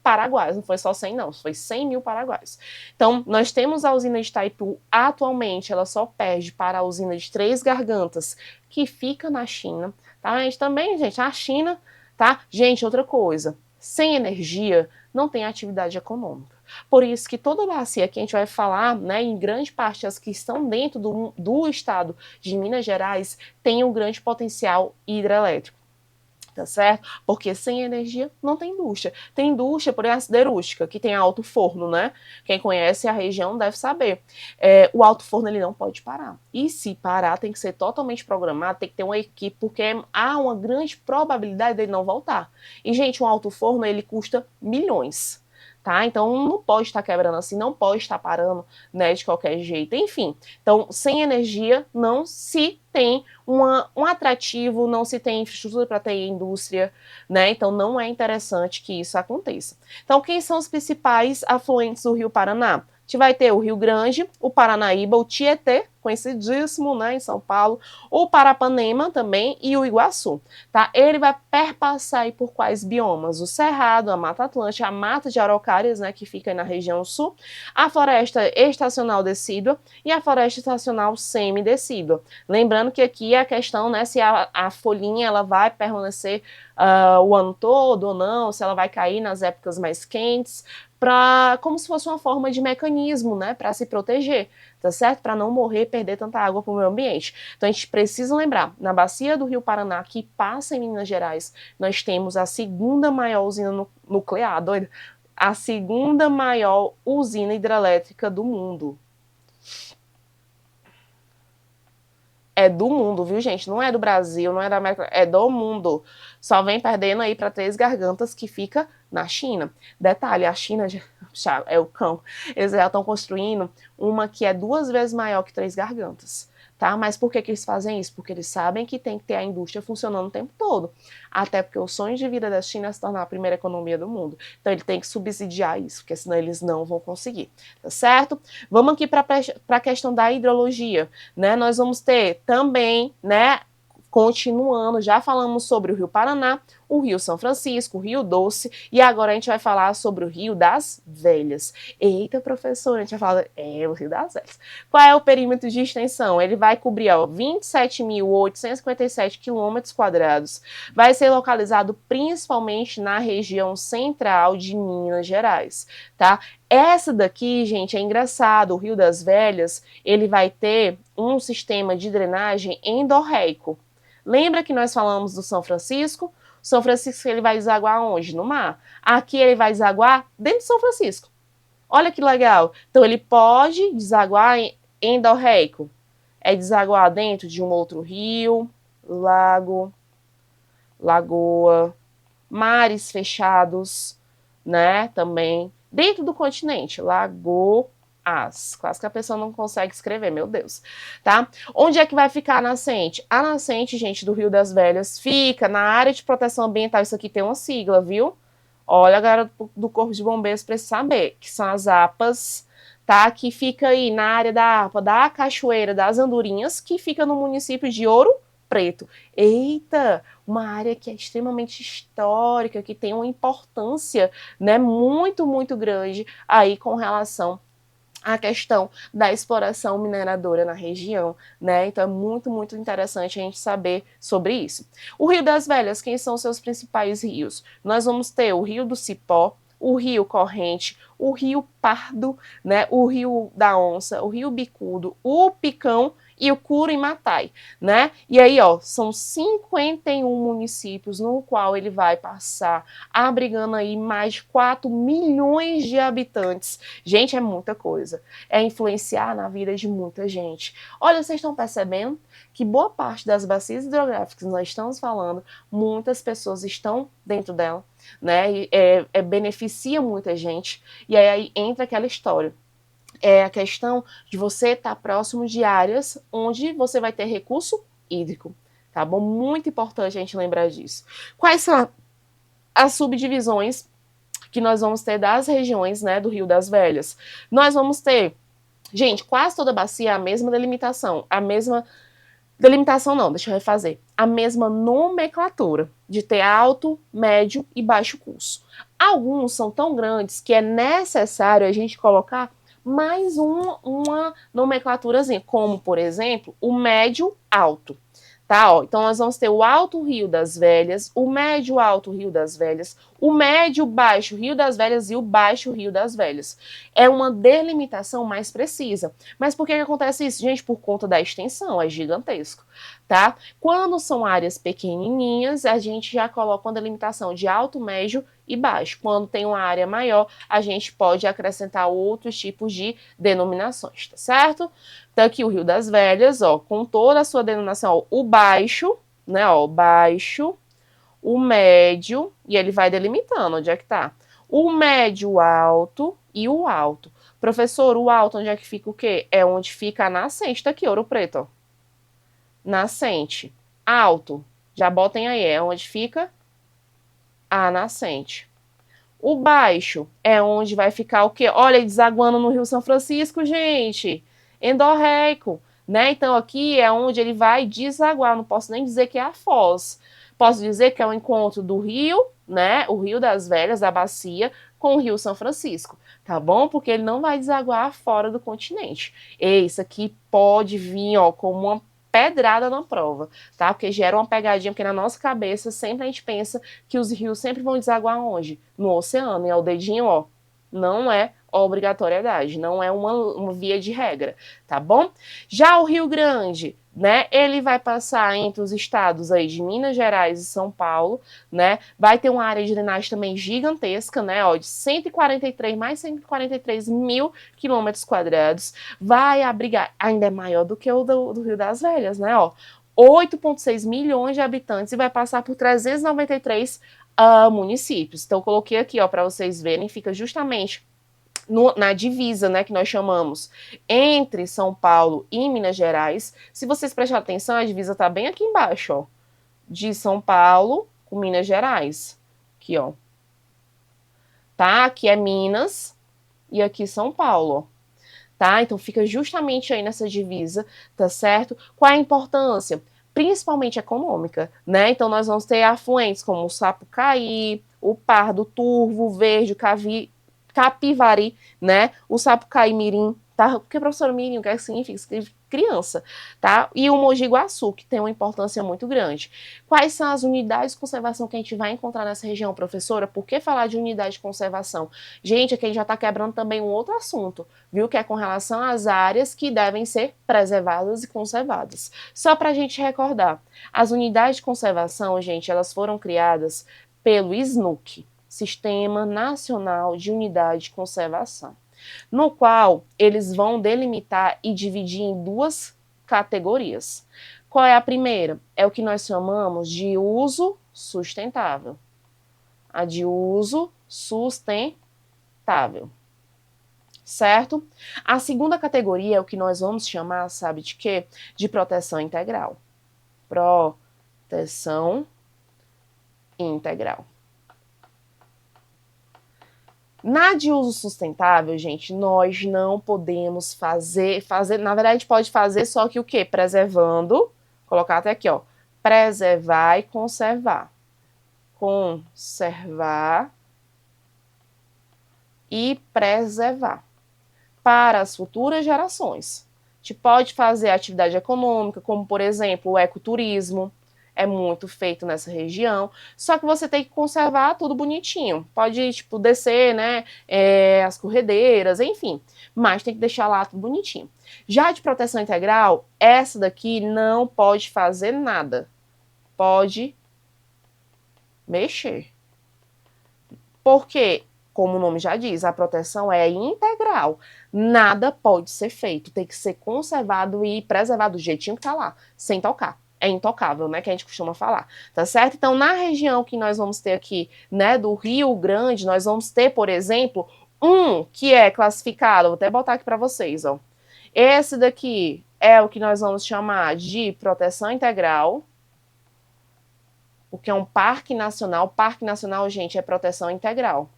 [SPEAKER 2] paraguaios, não foi só 100 não, foi 100 mil paraguaios. Então, nós temos a usina de Itaipu, atualmente ela só perde para a usina de Três Gargantas, que fica na China, tá? A gente também, gente, a China, tá? Gente, outra coisa, sem energia não tem atividade econômica. Por isso que toda bacia que a gente vai falar, né, em grande parte as que estão dentro do estado de Minas Gerais, tem um grande potencial hidrelétrico. Tá certo? Porque sem energia não tem indústria. Tem indústria, por exemplo, a siderúrgica, que tem alto forno, né? Quem conhece a região deve saber. O alto forno ele não pode parar. E se parar, tem que ser totalmente programado, tem que ter uma equipe, porque há uma grande probabilidade dele não voltar. E, gente, um alto forno ele custa milhões. Tá? Então não pode estar quebrando assim, não pode estar parando, né, de qualquer jeito. Enfim, então sem energia não se tem um atrativo, não se tem infraestrutura para ter indústria, né? Então não é interessante que isso aconteça. Então quem são os principais afluentes do Rio Paraná? A gente vai ter o Rio Grande, o Paranaíba, o Tietê, conhecidíssimo, né, em São Paulo, o Parapanema também e o Iguaçu, tá? Ele vai perpassar aí por quais biomas? O Cerrado, a Mata Atlântica, a Mata de Araucárias, né, que fica aí na região sul, a Floresta Estacional Decídua e a Floresta Estacional Semidecídua. Lembrando que aqui é a questão, né, se a folhinha ela vai permanecer o ano todo ou não, se ela vai cair nas épocas mais quentes, como se fosse uma forma de mecanismo, né, para se proteger, tá certo? Para não morrer, perder tanta água para o meio ambiente. Então a gente precisa lembrar, na bacia do Rio Paraná, que passa em Minas Gerais, nós temos a segunda maior usina nuclear, doida? A segunda maior usina hidrelétrica do mundo. É do mundo, viu, gente? Não é do Brasil, não é da América, é do mundo. Só vem perdendo aí para Três Gargantas, que fica na China. Detalhe, a China já é o cão. Eles já estão construindo uma que é 2 vezes maior que Três Gargantas. Tá? Mas por que eles fazem isso? Porque eles sabem que tem que ter a indústria funcionando o tempo todo. Até porque o sonho de vida da China é se tornar a primeira economia do mundo. Então ele tem que subsidiar isso, porque senão eles não vão conseguir. Tá certo? Vamos aqui para a questão da hidrologia. Né? Nós vamos ter também, né, continuando, já falamos sobre o Rio Paraná, o Rio São Francisco, o Rio Doce, e agora a gente vai falar sobre o Rio das Velhas. Eita, professora, a gente vai falar, o Rio das Velhas. Qual é o perímetro de extensão? Ele vai cobrir 27.857 quilômetros quadrados. Vai ser localizado principalmente na região central de Minas Gerais, tá? Essa daqui, gente, é engraçado, o Rio das Velhas, ele vai ter um sistema de drenagem endorreico. Lembra que nós falamos do São Francisco? São Francisco ele vai desaguar onde? No mar. Aqui ele vai desaguar dentro de São Francisco. Olha que legal. Então ele pode desaguar em endorreico. É desaguar dentro de um outro rio, lago, lagoa, mares fechados, né? Também dentro do continente, lagoas. Quase que a pessoa não consegue escrever, meu Deus, tá? Onde é que vai ficar a nascente? A nascente, gente, do Rio das Velhas fica na área de proteção ambiental. Isso aqui tem uma sigla, viu? Olha, a galera do Corpo de Bombeiros precisa saber, que são as APAs, tá? Que fica aí na área da APA da Cachoeira das Andorinhas, que fica no município de Ouro Preto. Eita, uma área que é extremamente histórica, que tem uma importância, né, muito, muito grande aí com relação à questão da exploração mineradora na região, né? Então é muito, muito interessante a gente saber sobre isso. O Rio das Velhas, quem são os seus principais rios? Nós vamos ter o Rio do Cipó, o Rio Corrente, o Rio Pardo, né? O Rio da Onça, o Rio Bicudo, o Picão e o Curimatai, né? E aí, ó, são 51 municípios no qual ele vai passar, abrigando aí mais de 4 milhões de habitantes. Gente, é muita coisa. É influenciar na vida de muita gente. Olha, vocês estão percebendo que boa parte das bacias hidrográficas que nós estamos falando, muitas pessoas estão dentro dela, né? E beneficia muita gente. E aí entra aquela história. É a questão de você estar próximo de áreas onde você vai ter recurso hídrico, tá bom? Muito importante a gente lembrar disso. Quais são as subdivisões que nós vamos ter das regiões, né, do Rio das Velhas? Nós vamos ter, gente, quase toda a bacia a mesma delimitação, não, deixa eu refazer, a mesma nomenclatura de ter alto, médio e baixo curso. Alguns são tão grandes que é necessário a gente colocar mais uma nomenclaturazinha, como, por exemplo, o médio-alto. Tá, ó, então nós vamos ter o Alto Rio das Velhas, o Médio Alto Rio das Velhas, o Médio Baixo Rio das Velhas e o Baixo Rio das Velhas. É uma delimitação mais precisa. Mas por que acontece isso? Gente, por conta da extensão, é gigantesco, tá? Quando são áreas pequenininhas, a gente já coloca uma delimitação de alto, médio e baixo. Quando tem uma área maior, a gente pode acrescentar outros tipos de denominações, tá certo? Então aqui o Rio das Velhas, ó, com toda a sua denominação, ó, o baixo, né, ó, o baixo, o médio, e ele vai delimitando onde é que tá. O médio alto e o alto. Professor, o alto, onde é que fica o quê? É onde fica a nascente, tá aqui, Ouro Preto, ó. Nascente. Alto, já botem aí, é onde fica a nascente. O baixo é onde vai ficar o quê? Olha, desaguando no Rio São Francisco, gente. Endorreico, né? Então aqui é onde ele vai desaguar. Não posso nem dizer que é a foz. Posso dizer que é o encontro do rio, né? O Rio das Velhas, da bacia, com o Rio São Francisco, tá bom? Porque ele não vai desaguar fora do continente. E isso aqui pode vir, ó, como uma pedrada na prova, tá? Porque gera uma pegadinha, porque na nossa cabeça sempre a gente pensa que os rios sempre vão desaguar onde? No oceano, e é o dedinho, ó, não é obrigatoriedade, não é uma via de regra, tá bom? Já o Rio Grande, né, ele vai passar entre os estados aí de Minas Gerais e São Paulo, né, vai ter uma área de drenagem também gigantesca, né, ó, de 143, mais 143 mil quilômetros quadrados, vai abrigar, ainda é maior do que o do Rio das Velhas, né, ó, 8,6 milhões de habitantes e vai passar por 393 municípios. Então, eu coloquei aqui, ó, para vocês verem, fica justamente na divisa, né, que nós chamamos, entre São Paulo e Minas Gerais. Se vocês prestarem atenção, a divisa tá bem aqui embaixo, ó, de São Paulo com Minas Gerais. Aqui, ó. Tá? Aqui é Minas e aqui São Paulo, ó. Tá? Então fica justamente aí nessa divisa, tá certo? Qual é a importância? Principalmente econômica, né? Então nós vamos ter afluentes como o Sapucaí, o Pardo, o Turvo, o Verde, o Capivari, né? O Sapucaí-mirim, tá? Porque, professora, mirim, o que significa? Significa criança, tá? E o Mogi Guaçu, que tem uma importância muito grande. Quais são as unidades de conservação que a gente vai encontrar nessa região, professora? Por que falar de unidade de conservação? Gente, aqui a gente já está quebrando também um outro assunto, viu? Que é com relação às áreas que devem ser preservadas e conservadas. Só para a gente recordar, as unidades de conservação, gente, elas foram criadas pelo SNUC, Sistema Nacional de Unidade de Conservação, no qual eles vão delimitar e dividir em duas categorias. Qual é a primeira? É o que nós chamamos de uso sustentável. A de uso sustentável. Certo? A segunda categoria é o que nós vamos chamar, sabe de quê? De proteção integral. Proteção integral. Na de uso sustentável, gente, nós não podemos fazer, na verdade a gente pode fazer só que o quê? Preservando, colocar até aqui, ó, preservar e conservar. Conservar e preservar para as futuras gerações. A gente pode fazer atividade econômica, como por exemplo o ecoturismo, é muito feito nessa região, só que você tem que conservar tudo bonitinho. Pode, tipo, descer, né, as corredeiras, enfim, mas tem que deixar lá tudo bonitinho. Já de proteção integral, essa daqui não pode fazer nada. Pode mexer. Porque, como o nome já diz, a proteção é integral. Nada pode ser feito. Tem que ser conservado e preservado do jeitinho que tá lá, sem tocar. É intocável, né, que a gente costuma falar, tá certo? Então, na região que nós vamos ter aqui, né, do Rio Grande, nós vamos ter, por exemplo, um que é classificado, vou até botar aqui para vocês, ó. Esse daqui é o que nós vamos chamar de proteção integral, o que é um parque nacional. Parque nacional, gente, é proteção integral,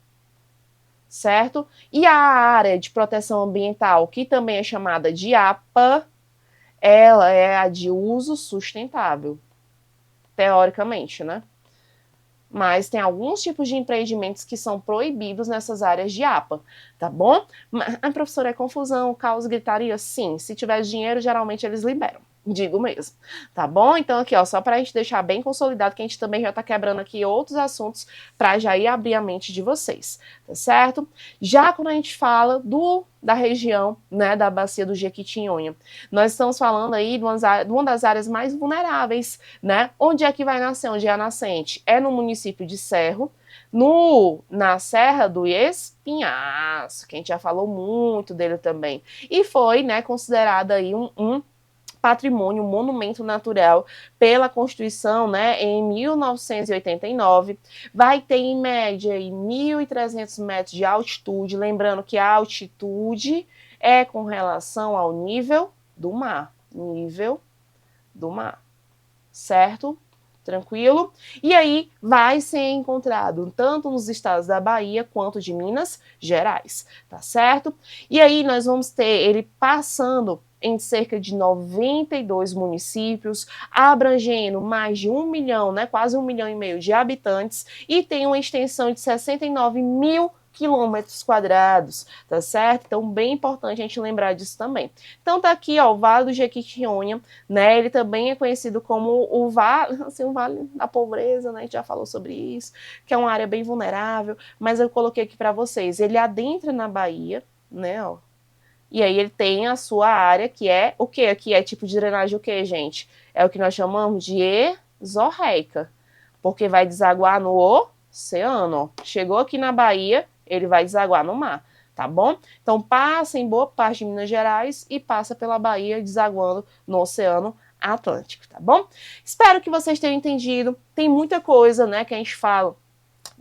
[SPEAKER 2] certo? E a área de proteção ambiental, que também é chamada de APA, ela é a de uso sustentável, teoricamente, né? Mas tem alguns tipos de empreendimentos que são proibidos nessas áreas de APA, tá bom? A professora, é confusão, caos, gritaria? Sim, se tiver dinheiro, geralmente eles liberam. Digo mesmo, tá bom? Então aqui, ó, só pra gente deixar bem consolidado, que a gente também já tá quebrando aqui outros assuntos pra já ir abrir a mente de vocês, tá certo? Já quando a gente fala da região, né, da bacia do Jequitinhonha, nós estamos falando aí de uma das áreas mais vulneráveis, né? Onde é que vai nascer? Onde é a nascente? É no município de Serro, na Serra do Espinhaço, que a gente já falou muito dele também, e foi, né, considerado aí um patrimônio, um monumento natural pela Constituição, né, em 1989, vai ter em média 1.300 metros de altitude, lembrando que a altitude é com relação ao nível do mar, certo? Tranquilo? E aí vai ser encontrado tanto nos estados da Bahia quanto de Minas Gerais, tá certo? E aí nós vamos ter ele passando em cerca de 92 municípios, abrangendo mais de 1 milhão, né, quase 1,5 milhão de habitantes, e tem uma extensão de 69 mil quilômetros quadrados, tá certo? Então, bem importante a gente lembrar disso também. Então, tá aqui, ó, o Vale do Jequitinhonha, né? Ele também é conhecido como o Vale, assim, o Vale da Pobreza, né? A gente já falou sobre isso, que é uma área bem vulnerável, mas eu coloquei aqui para vocês. Ele adentra na Bahia, né, ó. E aí ele tem a sua área, que é o quê? Aqui é tipo de drenagem o quê, gente? É o que nós chamamos de exorreica, porque vai desaguar no oceano, ó. Chegou aqui na Bahia, ele vai desaguar no mar, tá bom? Então passa em boa parte de Minas Gerais e passa pela Bahia, desaguando no Oceano Atlântico, tá bom? Espero que vocês tenham entendido. Tem muita coisa, né, que a gente fala,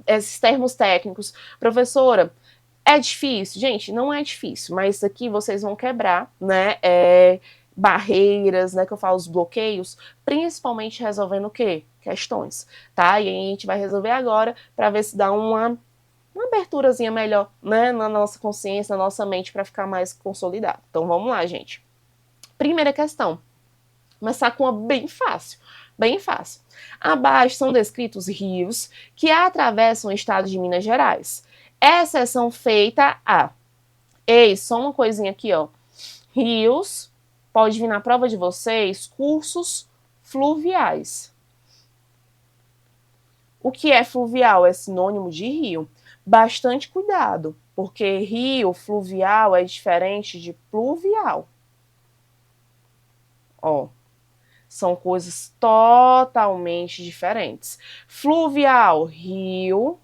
[SPEAKER 2] esses termos técnicos. Professora, é difícil? Gente, não é difícil, mas isso aqui vocês vão quebrar, né, barreiras, né, que eu falo, os bloqueios, principalmente resolvendo o quê? Questões, tá? E aí a gente vai resolver agora para ver se dá uma aberturazinha melhor, né, na nossa consciência, na nossa mente, para ficar mais consolidado. Então vamos lá, gente. Primeira questão. Começar com uma bem fácil. Bem fácil. Abaixo são descritos rios que atravessam o estado de Minas Gerais. Exceção feita a... Ei, só uma coisinha aqui, ó. Rios, pode vir na prova de vocês, cursos fluviais. O que é fluvial? É sinônimo de rio. Bastante cuidado, porque rio fluvial é diferente de pluvial. Ó, são coisas totalmente diferentes. Fluvial, rio.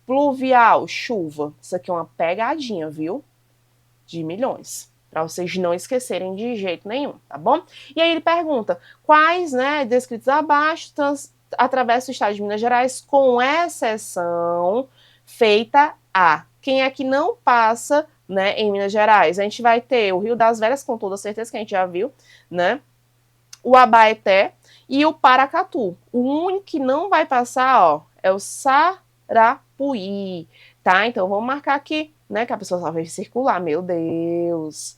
[SPEAKER 2] Pluvial, chuva. Isso aqui é uma pegadinha, viu? De milhões. Para vocês não esquecerem de jeito nenhum, tá bom? E aí ele pergunta, quais, né, descritos abaixo, atravessam o estado de Minas Gerais, com exceção feita a. Quem é que não passa, né, em Minas Gerais? A gente vai ter o Rio das Velhas, com toda certeza que a gente já viu, né? O Abaeté e o Paracatu. O único que não vai passar, ó, é o Sarapuí, tá? Então vamos marcar aqui, né, que a pessoa só vai circular, meu Deus.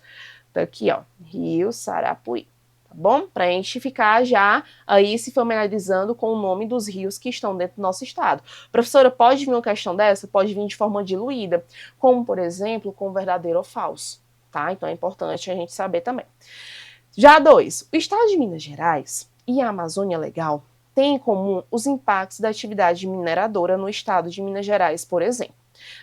[SPEAKER 2] Tá aqui, ó, Rio Sarapuí, tá bom? Pra gente ficar já aí se familiarizando com o nome dos rios que estão dentro do nosso estado. Professora, pode vir uma questão dessa? Pode vir de forma diluída, como, por exemplo, com verdadeiro ou falso, tá? Então é importante a gente saber também. Já 2, o estado de Minas Gerais e a Amazônia Legal têm em comum os impactos da atividade mineradora no estado de Minas Gerais, por exemplo.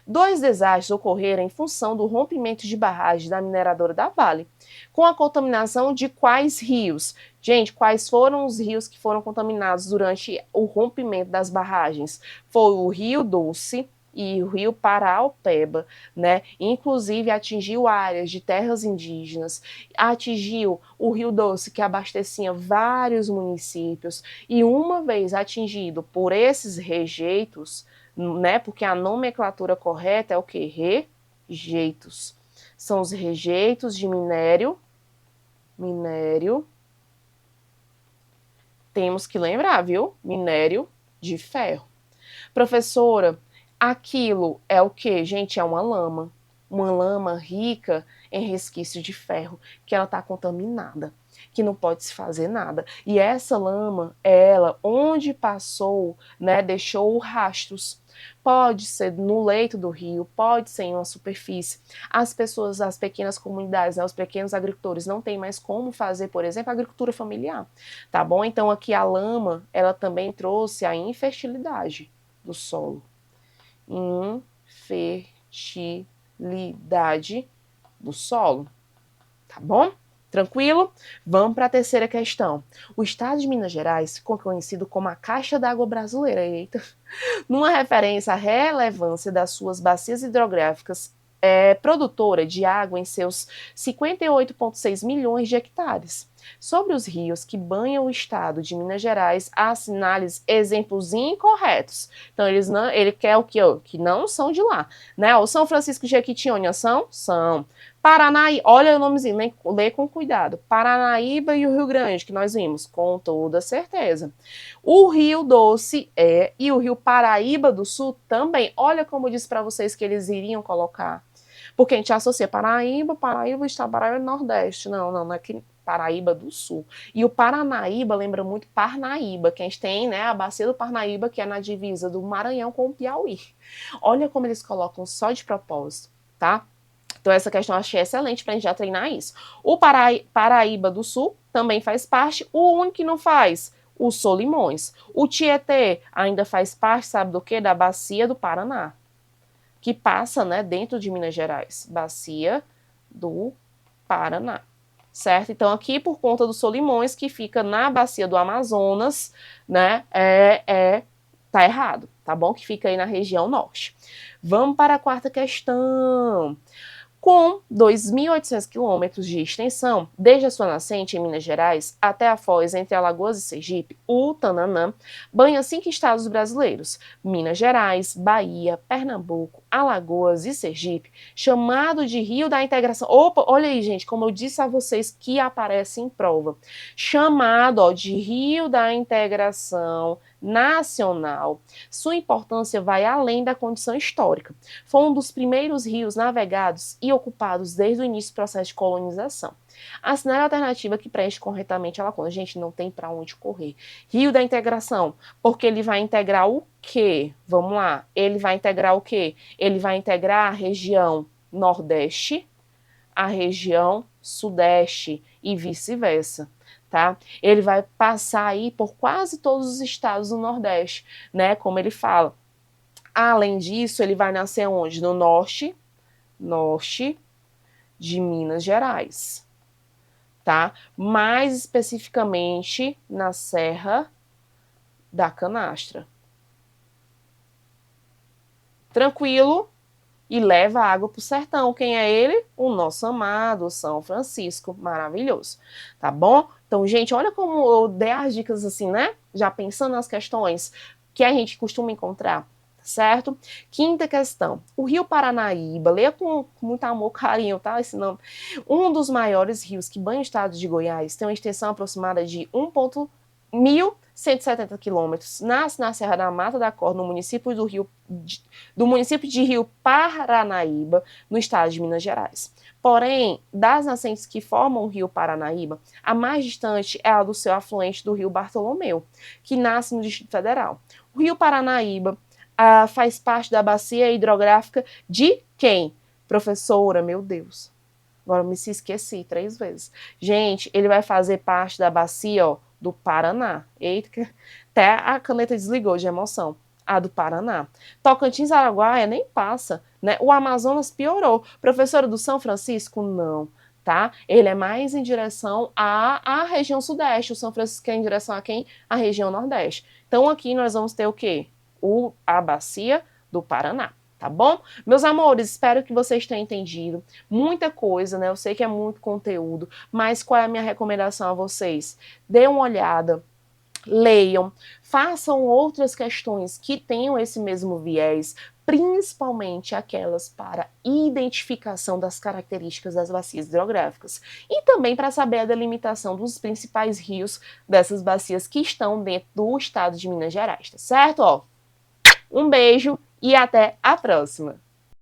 [SPEAKER 2] 2 desastres ocorreram em função do rompimento de barragem da mineradora da Vale, com a contaminação de quais rios? Gente, quais foram os rios que foram contaminados durante o rompimento das barragens? Foi o Rio Doce e o Rio Paraopeba, né? Inclusive atingiu áreas de terras indígenas, atingiu o Rio Doce, que abastecia vários municípios, e uma vez atingido por esses rejeitos, né? Porque a nomenclatura correta é o que? Rejeitos. São os rejeitos de minério. Temos que lembrar, viu? Minério de ferro. Professora, aquilo é o que, gente? É uma lama. Uma lama rica em resquício de ferro, que ela está contaminada, que não pode se fazer nada. E essa lama, ela, onde passou, né, deixou rastros. Pode ser no leito do rio, pode ser em uma superfície. As pessoas, as pequenas comunidades, né, os pequenos agricultores não têm mais como fazer, por exemplo, agricultura familiar, tá bom? Então aqui a lama, ela também trouxe a infertilidade do solo. Infertilidade do solo, tá bom? Tranquilo? Vamos para a terceira questão. O estado de Minas Gerais ficou conhecido como a caixa d'água brasileira, eita, numa referência à relevância das suas bacias hidrográficas produtora de água em seus 58,6 milhões de hectares. Sobre os rios que banham o estado de Minas Gerais, há sinais, exemplos incorretos. Então, ele quer o quê? Que não são de lá. Né? O São Francisco de Jequitinhonha são? São. Paranaíba, olha o nomezinho, lê com cuidado. Paranaíba e o Rio Grande, que nós vimos, com toda certeza. O Rio Doce e o Rio Paraíba do Sul também. Olha como eu disse para vocês que eles iriam colocar. Porque a gente associa Paraíba está Paraíba Nordeste. Não é que Paraíba do Sul. E o Paranaíba lembra muito Parnaíba, que a gente tem, né, a bacia do Parnaíba, que é na divisa do Maranhão com o Piauí. Olha como eles colocam só de propósito, tá? Então essa questão eu achei excelente para a gente já treinar isso. O Paraíba do Sul também faz parte, o único que não faz, o Solimões. O Tietê ainda faz parte, sabe do quê? Da bacia do Paraná, que passa, né, dentro de Minas Gerais. Bacia do Paraná, certo? Então aqui por conta do Solimões, que fica na bacia do Amazonas, né, tá errado, tá bom? Que fica aí na região norte. Vamos para a quarta questão. Com 2.800 quilômetros de extensão, desde a sua nascente em Minas Gerais até a foz entre Alagoas e Sergipe, o Tananã banha 5 estados brasileiros: Minas Gerais, Bahia, Pernambuco, Alagoas e Sergipe, chamado de Rio da Integração. Opa, olha aí, gente, como eu disse a vocês que aparece em prova. Chamado de Rio da Integração Nacional. Sua importância vai além da condição histórica. Foi um dos primeiros rios navegados e ocupados desde o início do processo de colonização. Assinale a alternativa que preenche corretamente a lacuna. Gente, não tem para onde correr. Rio da Integração, porque ele vai integrar o quê? Vamos lá. Ele vai integrar o quê? Ele vai integrar a região Nordeste, a região Sudeste e vice-versa. Tá? Ele vai passar aí por quase todos os estados do Nordeste, né? Como ele fala. Além disso, ele vai nascer onde? No norte de Minas Gerais, tá? Mais especificamente na Serra da Canastra. Tranquilo? E leva água para o sertão. Quem é ele? O nosso amado São Francisco. Maravilhoso. Tá bom? Então, gente, olha como eu dei as dicas assim, né? Já pensando nas questões que a gente costuma encontrar, certo? Quinta questão. O Rio Paranaíba, leia com muito amor, carinho, tá? Esse nome. Um dos maiores rios que banha o estado de Goiás tem uma extensão aproximada de 1.170 quilômetros. Nasce na Serra da Mata da Cor, no município do município de Rio Paranaíba, no estado de Minas Gerais. Porém, das nascentes que formam o Rio Paranaíba, a mais distante é a do seu afluente do Rio Bartolomeu, que nasce no Distrito Federal. O Rio Paranaíba faz parte da bacia hidrográfica de quem? Professora, meu Deus. Agora me se esqueci 3 vezes. Gente, ele vai fazer parte da bacia, ó, do Paraná. Eita, que até a caneta desligou de emoção. A do Paraná. Tocantins, Araguaia nem passa, né? O Amazonas piorou. Professora do São Francisco, não, tá? Ele é mais em direção à região sudeste. O São Francisco é em direção a quem? A região nordeste. Então aqui nós vamos ter o quê? A bacia do Paraná. Tá bom? Meus amores, espero que vocês tenham entendido. Muita coisa, né? Eu sei que é muito conteúdo, mas qual é a minha recomendação a vocês? Dê uma olhada, leiam, façam outras questões que tenham esse mesmo viés, principalmente aquelas para identificação das características das bacias hidrográficas e também para saber a delimitação dos principais rios dessas bacias que estão dentro do estado de Minas Gerais, tá certo? Ó, um beijo e até a próxima!